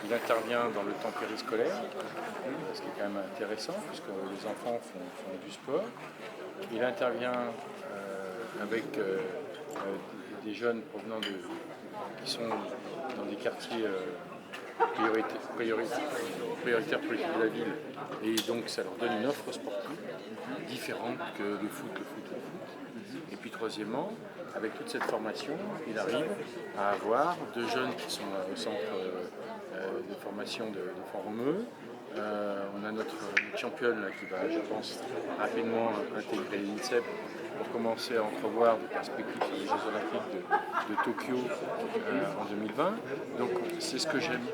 Il intervient dans le temps périscolaire, ce qui est quand même intéressant, puisque les enfants font du sport. Il intervient avec des jeunes qui sont dans des quartiers prioritaires politiques de la ville, et donc ça leur donne une offre sportive différente que le foot. Et puis troisièmement, avec toute cette formation, il arrive à avoir deux jeunes qui sont au centre de formation de Font-Romeu. On a notre championne là, qui va, je pense, rapidement intégrer l'INSEP pour commencer à entrevoir des perspectives sur les Jeux Olympiques de Tokyo en 2020. Donc c'est ce que j'aime,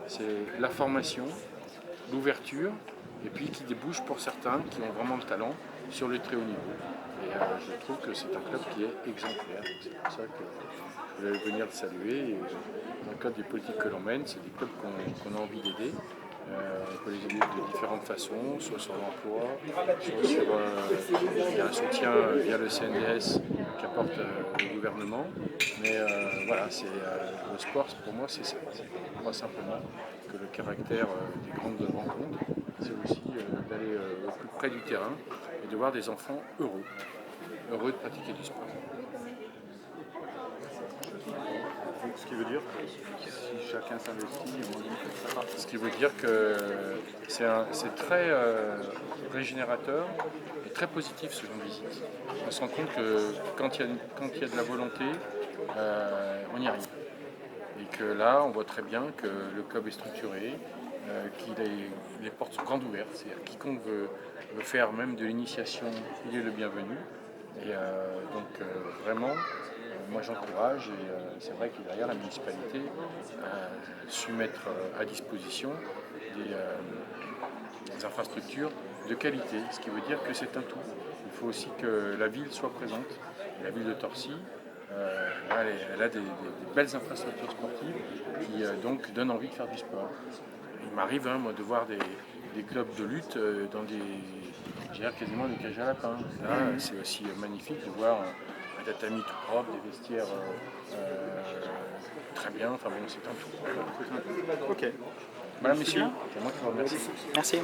c'est la formation, l'ouverture, et puis qui débouche pour certains qui ont vraiment le talent sur le très haut niveau. Et je trouve que c'est un club qui est exemplaire. C'est pour ça que je voulais venir le saluer. Et, dans le cadre des politiques que l'on mène, c'est des clubs qu'on a envie d'aider. On peut les aider de différentes façons, soit sur l'emploi, soit sur un soutien via le CNDS qu'apporte le gouvernement. Mais voilà, le sport pour moi c'est ça. C'est pas simplement que le caractère des grandes rencontres, c'est aussi d'aller au plus près du terrain et de voir des enfants heureux de pratiquer du sport. Donc, ce qui veut dire que si chacun s'investit, ça part. Ce qui veut dire que c'est très régénérateur et très positif ce genre de visite. On se rend compte que quand il y a de la volonté, on y arrive. Et que là, on voit très bien que le club est structuré, les portes sont grandes ouvertes. C'est-à-dire quiconque veut faire même de l'initiation, il est le bienvenu. Et vraiment, moi j'encourage, et c'est vrai que derrière la municipalité a su mettre à disposition des infrastructures de qualité, ce qui veut dire que c'est un tout. Il faut aussi que la ville soit présente. Et la ville de Torcy, elle a des belles infrastructures sportives qui donc donnent envie de faire du sport. Il m'arrive moi, de voir des clubs de lutte dans quasiment des cages à lapins. Là, c'est aussi magnifique de voir un tatami tout propre, des vestiaires très bien. Enfin bon, c'est un tout. Ok. Voilà, messieurs, c'est moi qui vous remercie. Merci.